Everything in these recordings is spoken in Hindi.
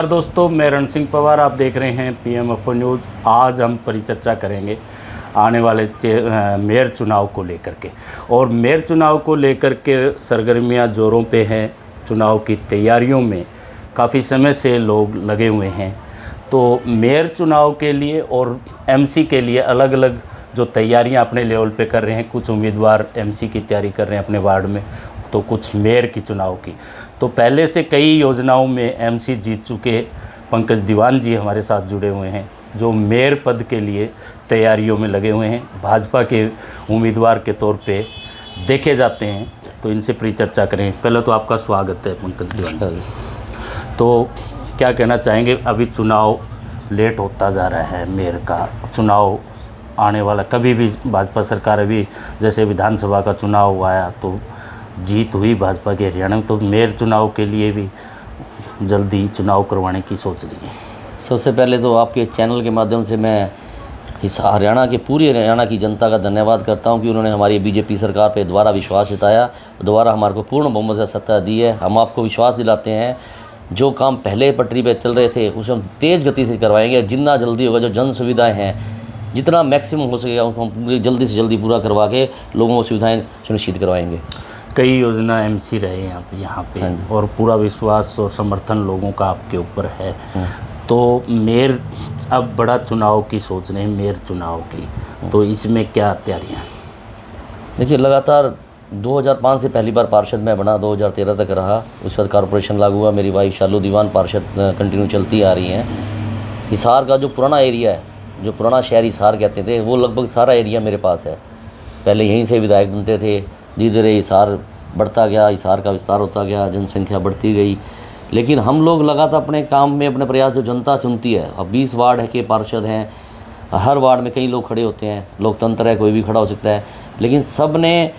दोस्तों, मैं रण सिंह पवार, आप देख रहे हैं PMFO न्यूज़। आज हम परिचर्चा करेंगे आने वाले मेयर चुनाव को लेकर के। और मेयर चुनाव को लेकर के सरगर्मियां ज़ोरों पे हैं। चुनाव की तैयारियों में काफ़ी समय से लोग लगे हुए हैं। तो मेयर चुनाव के लिए और MC के लिए अलग अलग जो तैयारियां अपने लेवल पे कर रहे हैं। कुछ उम्मीदवार MC की तैयारी कर रहे हैं अपने वार्ड में, तो कुछ मेयर की चुनाव की। तो पहले से कई योजनाओं में MC जीत चुके पंकज दीवान जी हमारे साथ जुड़े हुए हैं, जो मेयर पद के लिए तैयारियों में लगे हुए हैं, भाजपा के उम्मीदवार के तौर पे देखे जाते हैं। तो इनसे परिचर्चा करें। पहले तो आपका स्वागत है पंकज दीवान जी। तो क्या कहना चाहेंगे, अभी चुनाव लेट होता जा रहा है, मेयर का चुनाव आने वाला, कभी भी भाजपा सरकार, अभी जैसे विधानसभा का चुनाव हुआ है तो जीत हुई भाजपा के हरियाणा में, तो मेयर चुनाव के लिए भी जल्दी चुनाव करवाने की सोच रही है। सबसे पहले तो आपके चैनल के माध्यम से मैं इस हरियाणा के पूरी हरियाणा की जनता का धन्यवाद करता हूं कि उन्होंने हमारी BJP सरकार पे दोबारा विश्वास जताया, दोबारा हमारे को पूर्ण बहुमत से सत्ता दी है। हम आपको विश्वास दिलाते हैं, जो काम पहले पटरी पे चल रहे थे उसे हम तेज़ गति से करवाएंगे। जितना जल्दी होगा, जो जन सुविधाएँ हैं, जितना मैक्सिमम हो सकेगा उनको हम जल्दी से जल्दी पूरा करवा के लोगों को सुविधाएँ सुनिश्चित करवाएंगे। कई योजना MC रहे हैं यहाँ पे और पूरा विश्वास और समर्थन लोगों का आपके ऊपर है। तो मेयर अब बड़ा चुनाव की सोच रहे हैं, मेयर चुनाव की, तो इसमें क्या तैयारियाँ? देखिए, लगातार 2005 से पहली बार पार्षद मैं बना, 2013 तक रहा। उसके बाद कॉरपोरेशन लागू हुआ, मेरी वाइफ शालू दीवान पार्षद कंटिन्यू चलती आ रही हैं। हिसार का जो पुराना एरिया है, जो पुराना शहर हिसार कहते थे, वो लगभग सारा एरिया मेरे पास है। पहले यहीं से विधायक बनते थे, धीरे धीरे हिसार बढ़ता गया, हिसार का विस्तार होता गया, जनसंख्या बढ़ती गई। लेकिन हम लोग लगातार अपने काम में अपने प्रयास, जो जनता चुनती है, अब 20 वार्ड है के पार्षद हैं, हर वार्ड में कई लोग खड़े होते हैं, लोकतंत्र है, कोई भी खड़ा हो सकता है। लेकिन सब ने,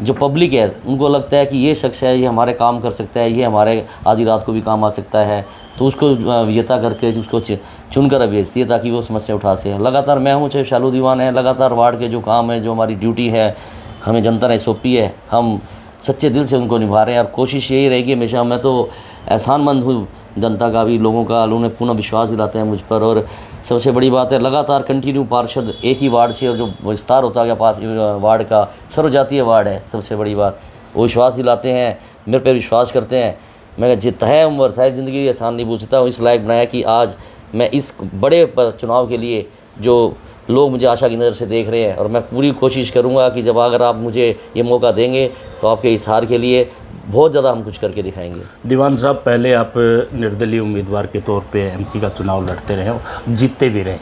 जो पब्लिक है, उनको लगता है कि ये शख्स है, ये हमारे काम कर सकता है, ये हमारे आधी रात को भी काम आ सकता है, तो उसको विजेता करके उसको चुनकर भेजती है ताकि वो समस्या उठा सके। लगातार मैं हूँ, चाहे शालू दीवान है, लगातार वार्ड के जो काम है, जो हमारी ड्यूटी है, हमें जनता ने सौंपी है, हम सच्चे दिल से उनको निभा रहे हैं। और कोशिश यही रहेगी हमेशा। मैं तो एहसानमंद हूँ जनता का भी, लोगों का, लोगों ने पूर्ण विश्वास दिलाते हैं मुझ पर। और सबसे बड़ी बात है, लगातार कंटिन्यू पार्षद एक ही वार्ड से, और जो विस्तार होता गया वार्ड का, सर्वजातीय वार्ड है, सबसे बड़ी बात वो विश्वास दिलाते हैं, मेरे पर विश्वास करते हैं। मैं जित है उम्र साहिब ज़िंदगी एहसान नहीं पूछता हूँ, इस लायक बनाया कि आज मैं इस बड़े चुनाव के लिए, जो लोग मुझे आशा की नज़र से देख रहे हैं, और मैं पूरी कोशिश करूंगा कि जब अगर आप मुझे ये मौका देंगे तो आपके हिसार के लिए बहुत ज़्यादा हम कुछ करके दिखाएंगे। दीवान साहब, पहले आप निर्दलीय उम्मीदवार के तौर पे MC का चुनाव लड़ते रहे हो, जीतते भी रहे,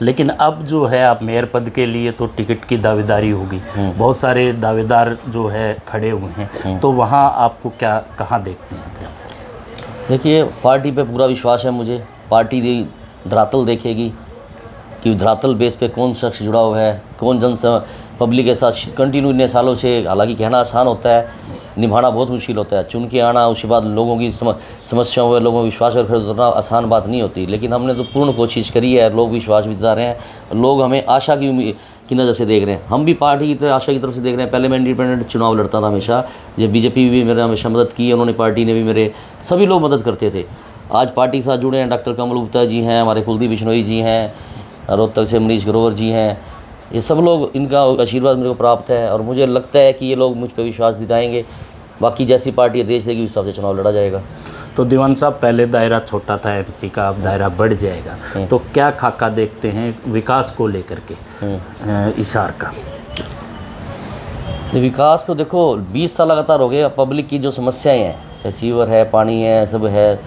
लेकिन अब जो है आप मेयर पद के लिए तो टिकट की दावेदारी होगी, बहुत सारे दावेदार जो है खड़े हुए हैं, तो वहाँ आपको क्या, कहाँ देखते हैं? देखिए, पार्टी पे पूरा विश्वास है मुझे। पार्टी धरातल देखेगी कि धरातल बेस पे कौन शख्स जुड़ा हुआ है, कौन पब्लिक के साथ कंटिन्यू इतने सालों से। हालांकि कहना आसान होता है, निभाना बहुत मुश्किल होता है। चुन के आना, उसके बाद लोगों की समस्याओं में लोगों को विश्वास पर खड़े उतरना आसान बात नहीं होती। लेकिन हमने तो पूर्ण कोशिश करी है, लोग विश्वास भी जता रहे हैं, लोग हमें आशा की नज़र से देख रहे हैं। हम भी पार्टी की तरह आशा की तरफ से देख रहे हैं। पहले मैं इंडिपेंडेंट चुनाव लड़ता था हमेशा, जब BJP भी मेरा हमेशा मदद की, उन्होंने, पार्टी ने भी, मेरे सभी लोग मदद करते थे। आज पार्टी के साथ जुड़े हैं, डॉक्टर कमल गुप्ता जी हैं, हमारे कुलदीप बिश्नोई जी हैं, रोहतक से मनीष ग्रोवर जी हैं, ये सब लोग, इनका आशीर्वाद मेरे को प्राप्त है। और मुझे लगता है कि ये लोग मुझ पर विश्वास दिलाएंगे। बाकी जैसी पार्टी देश देगी, उस हिसाब से चुनाव लड़ा जाएगा। तो दीवान साहब, पहले दायरा छोटा था MC का, अब दायरा बढ़ जाएगा, तो क्या खाका देखते हैं विकास को लेकर के हिसार का? विकास को देखो, 20 साल लगातार हो गए। पब्लिक की जो समस्याएं हैं, चाहे सीवर है, पानी है, सब है,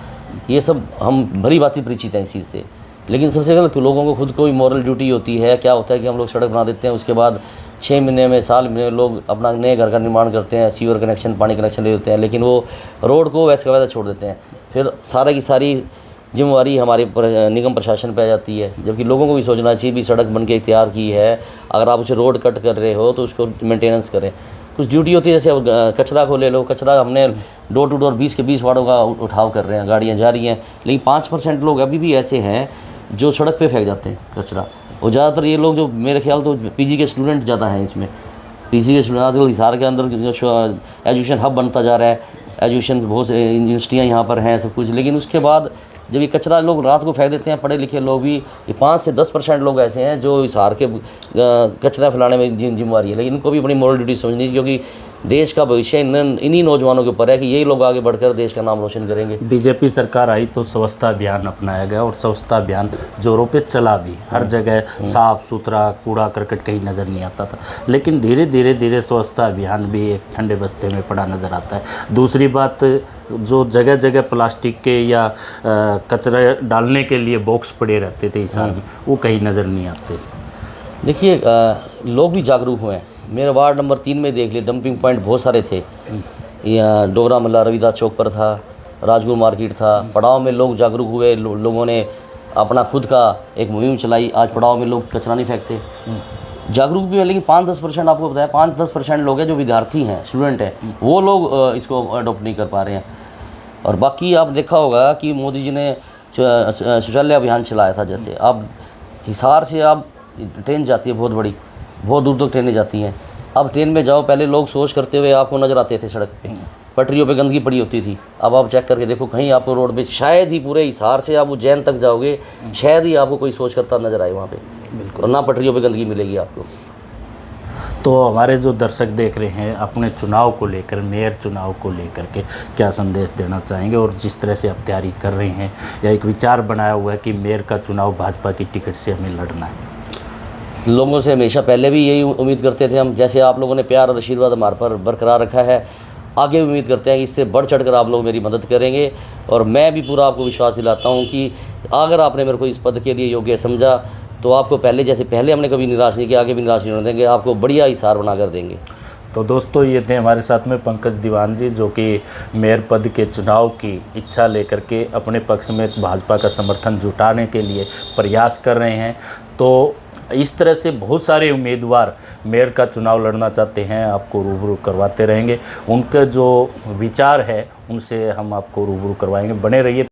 ये सब हम भली भांति परिचित हैं इस चीज़ से। लेकिन सबसे पहले कि लोगों को खुद को भी मॉरल ड्यूटी होती है। क्या होता है कि हम लोग सड़क बना देते हैं, उसके बाद 6 महीने में, साल में लोग अपना नए घर का निर्माण करते हैं, सीवर कनेक्शन, पानी कनेक्शन ले लेते हैं, लेकिन वो रोड को वैसे का वैसा छोड़ देते हैं। फिर सारा की सारी जिम्मेवारी हमारे निगम प्रशासन पे आ जाती है। जबकि लोगों को भी सोचना चाहिए, भी सड़क बन के तैयार की है, अगर आप उसे रोड कट कर रहे हो तो उसको मेंटेनेंस करें। कुछ ड्यूटी होती है, जैसे अब कचरा को ले लो, कचरा हमने डोर टू डोर 20 के 20 वार्डों का उठाव कर रहे हैं, गाड़ियाँ जा रही हैं, लेकिन 5% लोग अभी भी ऐसे हैं जो सड़क पे फेंक जाते हैं कचरा। और ज़्यादातर ये लोग, जो मेरे ख्याल तो PG के स्टूडेंट ज़्यादा हैं इसमें। PG के स्टूडेंट आजकल हिसार के अंदर जो एजुकेशन हब बनता जा रहा है, एजुकेशन बहुत यूनिवर्सिटियाँ यहाँ पर हैं, सब कुछ। लेकिन उसके बाद जब ये कचरा लोग रात को फेंक देते हैं, पढ़े लिखे लोग भी, ये 5 से 10% लोग ऐसे हैं जो हिसार के कचरा फैलाने में जिम्मेवारी है, लेकिन इनको भी अपनी मोरल ड्यूटी समझनी, क्योंकि देश का भविष्य इन्हीं नौजवानों के ऊपर है कि यही लोग आगे बढ़कर देश का नाम रोशन करेंगे। बीजेपी सरकार आई तो स्वच्छता अभियान अपनाया गया और स्वच्छता अभियान जोरों पे चला भी, हर जगह साफ सुथरा, कूड़ा करकट कहीं नज़र नहीं आता था, लेकिन धीरे धीरे स्वच्छता अभियान भी एक ठंडे बस्ते में पड़ा नज़र आता है। दूसरी बात, जो जगह जगह प्लास्टिक के या कचरा डालने के लिए बॉक्स पड़े रहते थे हिसार में, वो कहीं नज़र नहीं आते। देखिए लोग भी जागरूक हुए हैं। मेरे वार्ड नंबर 3 में देख लिए, डंपिंग पॉइंट बहुत सारे थे। यहाँ डोगरा मल्ला रविदास चौक पर था, राजगुरु मार्केट था। पड़ाव में लोग जागरूक हुए, लोगों ने अपना खुद का एक मुहिम चलाई। आज पड़ाव में लोग कचरा नहीं फेंकते, जागरूक भी है। लेकिन 5-10% आपको बताया, 5-10% लोग हैं जो विद्यार्थी हैं, स्टूडेंट हैं, वो लोग इसको अडोप्ट नहीं कर पा रहे हैं। और बाकी आप देखा होगा कि मोदी जी ने शौचालय अभियान चलाया था। जैसे अब हिसार से अब ट्रेन जाती है, बहुत बड़ी, बहुत दूर तक ट्रेनें जाती हैं। अब ट्रेन में जाओ, पहले लोग सोच करते हुए आपको नज़र आते थे सड़क पे, पटरियों पे गंदगी पड़ी होती थी। अब आप चेक करके देखो, कहीं आपको रोड पे, शायद ही पूरे हिसार से आप उज्जैन तक जाओगे, शायद ही आपको कोई सोच करता नज़र आए वहाँ पे, और ना पटरियों पे गंदगी मिलेगी आपको। तो हमारे जो दर्शक देख रहे हैं, अपने चुनाव को लेकर, मेयर चुनाव को लेकर के क्या संदेश देना चाहेंगे? और जिस तरह से आप तैयारी कर रहे हैं या एक विचार बनाया हुआ है कि मेयर का चुनाव भाजपा की टिकट से हमें लड़ना है, लोगों से हमेशा पहले भी यही उम्मीद करते थे हम, जैसे आप लोगों ने प्यार और आशीर्वाद हमारे पर बरकरार रखा है, आगे भी उम्मीद करते हैं कि इससे बढ़ चढ़ कर आप लोग मेरी मदद करेंगे। और मैं भी पूरा आपको विश्वास दिलाता हूँ कि अगर आपने मेरे को इस पद के लिए योग्य समझा तो आपको पहले हमने कभी निराश नहीं किया, आगे भी निराश नहीं होने देंगे, आपको बढ़िया हिसार बना कर देंगे। तो दोस्तों, ये थे हमारे साथ में पंकज दीवान जी, जो कि मेयर पद के चुनाव की इच्छा लेकर के अपने पक्ष में भाजपा का समर्थन जुटाने के लिए प्रयास कर रहे हैं। तो इस तरह से बहुत सारे उम्मीदवार मेयर का चुनाव लड़ना चाहते हैं, आपको रूबरू करवाते रहेंगे। उनका जो विचार है उनसे हम आपको रूबरू करवाएंगे। बने रहिए।